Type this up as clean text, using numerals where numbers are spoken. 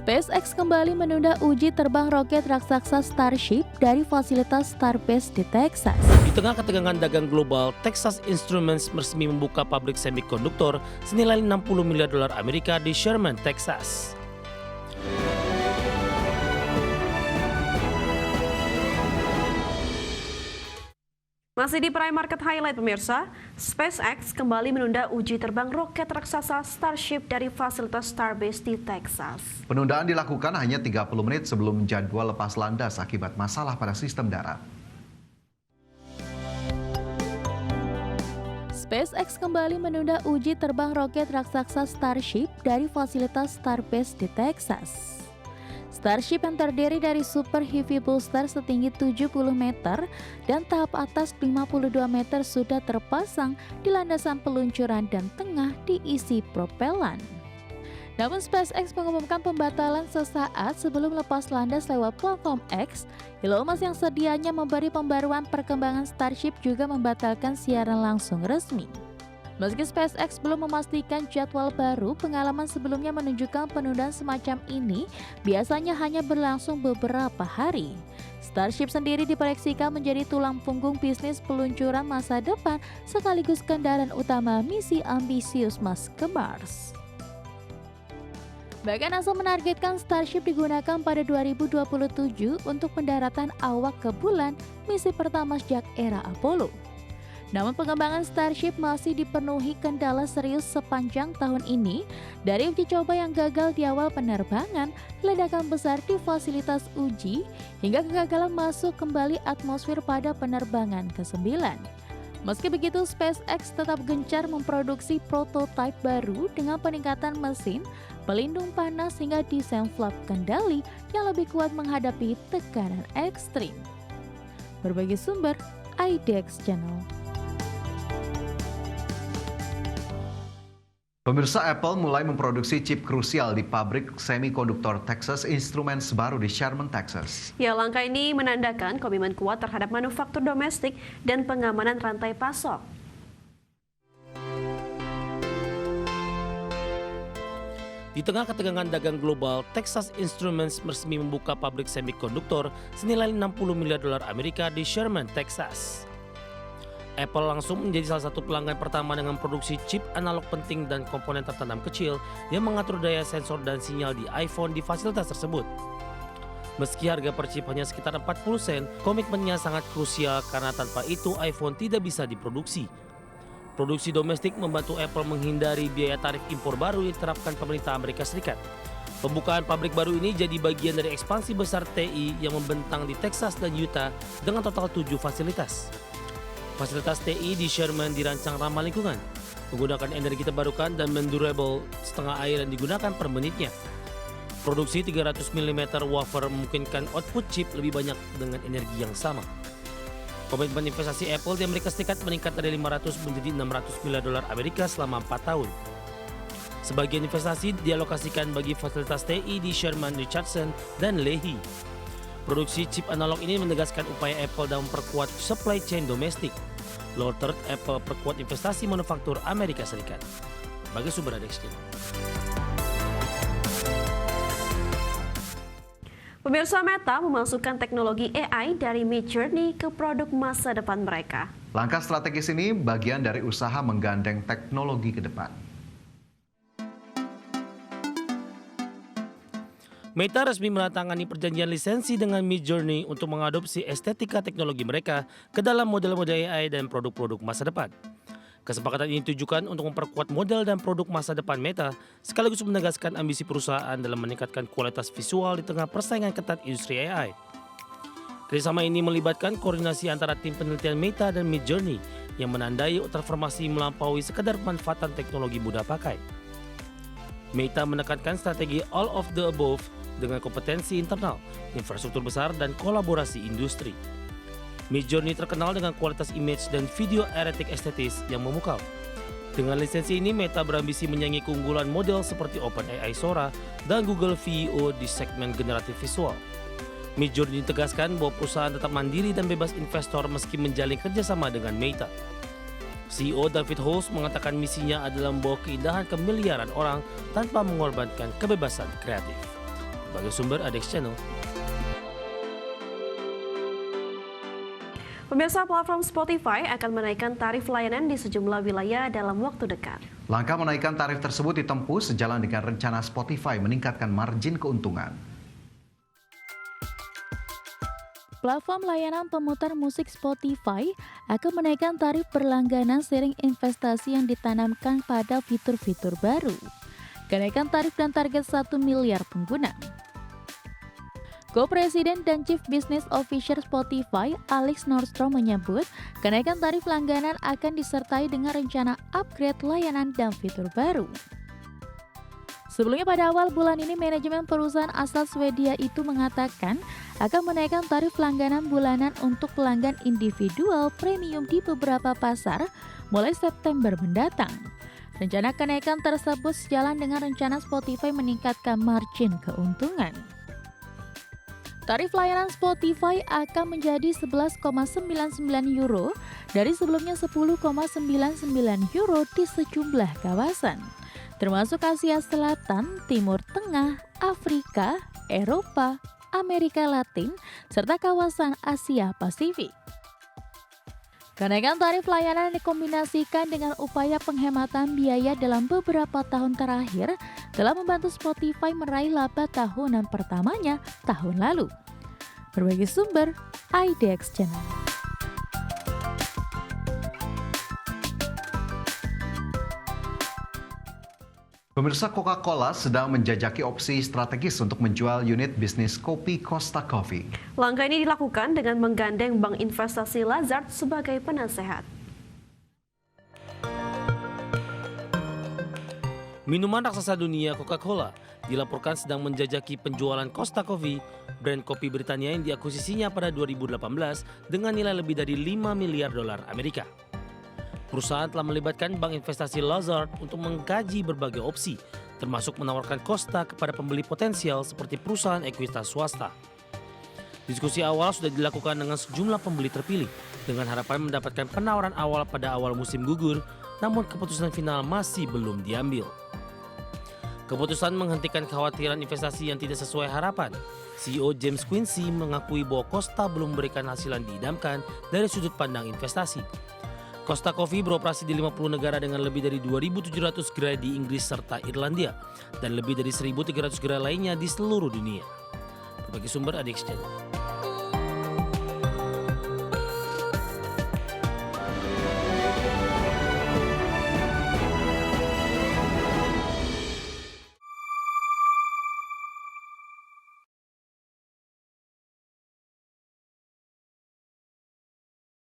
SpaceX kembali menunda uji terbang roket raksasa Starship dari fasilitas Starbase di Texas. Di tengah ketegangan dagang global, Texas Instruments resmi membuka pabrik semikonduktor senilai 60 miliar dolar Amerika di Sherman, Texas. Masih di Prime Market Highlight pemirsa, SpaceX kembali menunda uji terbang roket raksasa Starship dari fasilitas Starbase di Texas. Penundaan dilakukan hanya 30 menit sebelum jadwal lepas landas akibat masalah pada sistem darat. SpaceX kembali menunda uji terbang roket raksasa Starship dari fasilitas Starbase di Texas. Starship yang terdiri dari Super Heavy booster setinggi 70 meter dan tahap atas 52 meter sudah terpasang di landasan peluncuran dan tengah diisi propelan. Namun SpaceX mengumumkan pembatalan sesaat sebelum lepas landas lewat platform X. Elon Musk yang sedianya memberi pembaruan perkembangan Starship juga membatalkan siaran langsung resmi. Meski SpaceX belum memastikan jadwal baru, pengalaman sebelumnya menunjukkan penundaan semacam ini biasanya hanya berlangsung beberapa hari. Starship sendiri diproyeksikan menjadi tulang punggung bisnis peluncuran masa depan sekaligus kendaraan utama misi ambisius Musk ke Mars. Bahkan NASA menargetkan Starship digunakan pada 2027 untuk pendaratan awak ke bulan, misi pertama sejak era Apollo. Namun pengembangan Starship masih dipenuhi kendala serius sepanjang tahun ini, dari uji coba yang gagal di awal penerbangan, ledakan besar di fasilitas uji, hingga kegagalan masuk kembali atmosfer pada penerbangan ke-9. Meski begitu, SpaceX tetap gencar memproduksi prototipe baru dengan peningkatan mesin, pelindung panas hingga desain flap kendali yang lebih kuat menghadapi tekanan ekstrim. Berbagai sumber, IDX Channel. Pemirsa, Apple mulai memproduksi chip krusial di pabrik semikonduktor Texas Instruments baru di Sherman, Texas. Ya, langkah ini menandakan komitmen kuat terhadap manufaktur domestik dan pengamanan rantai pasok. Di tengah ketegangan dagang global, Texas Instruments resmi membuka pabrik semikonduktor senilai 60 miliar dolar Amerika di Sherman, Texas. Apple langsung menjadi salah satu pelanggan pertama dengan produksi chip analog penting dan komponen tertanam kecil yang mengatur daya sensor dan sinyal di iPhone di fasilitas tersebut. Meski harga per chip hanya sekitar 40 sen, komitmennya sangat krusial karena tanpa itu iPhone tidak bisa diproduksi. Produksi domestik membantu Apple menghindari biaya tarif impor baru yang diterapkan pemerintah Amerika Serikat. Pembukaan pabrik baru ini jadi bagian dari ekspansi besar TI yang membentang di Texas dan Utah dengan total 7 fasilitas. Fasilitas TI di Sherman dirancang ramah lingkungan, menggunakan energi terbarukan dan mendurable setengah air yang digunakan per menitnya. Produksi 300 mm wafer memungkinkan output chip lebih banyak dengan energi yang sama. Komitmen investasi Apple di Amerika Serikat meningkat dari 500 menjadi 600 miliar dolar Amerika selama 4 tahun. Sebagian investasi dialokasikan bagi fasilitas TI di Sherman, Richardson, dan Lehi. Produksi chip analog ini menegaskan upaya Apple dalam memperkuat supply chain domestik. Lower third, Apple perkuat investasi manufaktur Amerika Serikat. Bagi sumber IDX Channel. Pemirsa, Meta memasukkan teknologi AI dari Midjourney ke produk masa depan mereka. Langkah strategis ini bagian dari usaha menggandeng teknologi ke depan. Meta resmi menandatangani perjanjian lisensi dengan Midjourney untuk mengadopsi estetika teknologi mereka ke dalam model-model AI dan produk-produk masa depan. Kesepakatan ini ditujukan untuk memperkuat model dan produk masa depan Meta, sekaligus menegaskan ambisi perusahaan dalam meningkatkan kualitas visual di tengah persaingan ketat industri AI. Kerjasama ini melibatkan koordinasi antara tim penelitian Meta dan Midjourney yang menandai transformasi melampaui sekadar pemanfaatan teknologi mudah pakai. Meta menekankan strategi all of the above dengan kompetensi internal, infrastruktur besar, dan kolaborasi industri. Midjourney terkenal dengan kualitas image dan video erotik estetis yang memukau. Dengan lisensi ini, Meta berambisi menyaingi keunggulan model seperti OpenAI Sora dan Google VEO di segmen generatif visual. Midjourney ditegaskan bahwa perusahaan tetap mandiri dan bebas investor meski menjalin kerjasama dengan Meta. CEO David Holz mengatakan misinya adalah membawa keindahan ke miliaran orang tanpa mengorbankan kebebasan kreatif. Sebagai sumber ADX Channel. Pemirsa, platform Spotify akan menaikkan tarif layanan di sejumlah wilayah dalam waktu dekat. Langkah menaikkan tarif tersebut ditempuh sejalan dengan rencana Spotify meningkatkan margin keuntungan. Platform layanan pemutar musik Spotify akan menaikkan tarif berlangganan seiring investasi yang ditanamkan pada fitur-fitur baru. Kenaikan tarif dan target 1 miliar pengguna. Co-Presiden dan Chief Business Officer Spotify, Alex Nordstrom menyebut, kenaikan tarif langganan akan disertai dengan rencana upgrade layanan dan fitur baru. Sebelumnya pada awal bulan ini, manajemen perusahaan asal Swedia itu mengatakan akan menaikkan tarif langganan bulanan untuk pelanggan individual premium di beberapa pasar mulai September mendatang. Rencana kenaikan tersebut sejalan dengan rencana Spotify meningkatkan margin keuntungan. Tarif layanan Spotify akan menjadi 11,99 euro dari sebelumnya 10,99 euro di sejumlah kawasan, termasuk Asia Selatan, Timur Tengah, Afrika, Eropa, Amerika Latin, serta kawasan Asia Pasifik. Kenaikan tarif layanan dikombinasikan dengan upaya penghematan biaya dalam beberapa tahun terakhir telah membantu Spotify meraih laba tahunan pertamanya tahun lalu. Berbagai sumber, IDX Channel. Pemirsa, Coca-Cola sedang menjajaki opsi strategis untuk menjual unit bisnis kopi Costa Coffee. Langkah ini dilakukan dengan menggandeng bank investasi Lazard sebagai penasehat. Minuman raksasa dunia Coca-Cola dilaporkan sedang menjajaki penjualan Costa Coffee, brand kopi Britania yang diakuisisinya pada 2018 dengan nilai lebih dari 5 miliar dolar Amerika. Perusahaan telah melibatkan bank investasi Lazard untuk mengkaji berbagai opsi, termasuk menawarkan Costa kepada pembeli potensial seperti perusahaan ekuitas swasta. Diskusi awal sudah dilakukan dengan sejumlah pembeli terpilih, dengan harapan mendapatkan penawaran awal pada awal musim gugur, namun keputusan final masih belum diambil. Keputusan menghentikan kekhawatiran investasi yang tidak sesuai harapan. CEO James Quincy mengakui bahwa Costa belum memberikan hasil yang diidamkan dari sudut pandang investasi. Costa Coffee beroperasi di 50 negara dengan lebih dari 2.700 gerai di Inggris serta Irlandia dan lebih dari 1.300 gerai lainnya di seluruh dunia. Berbagai sumber ADX Channel.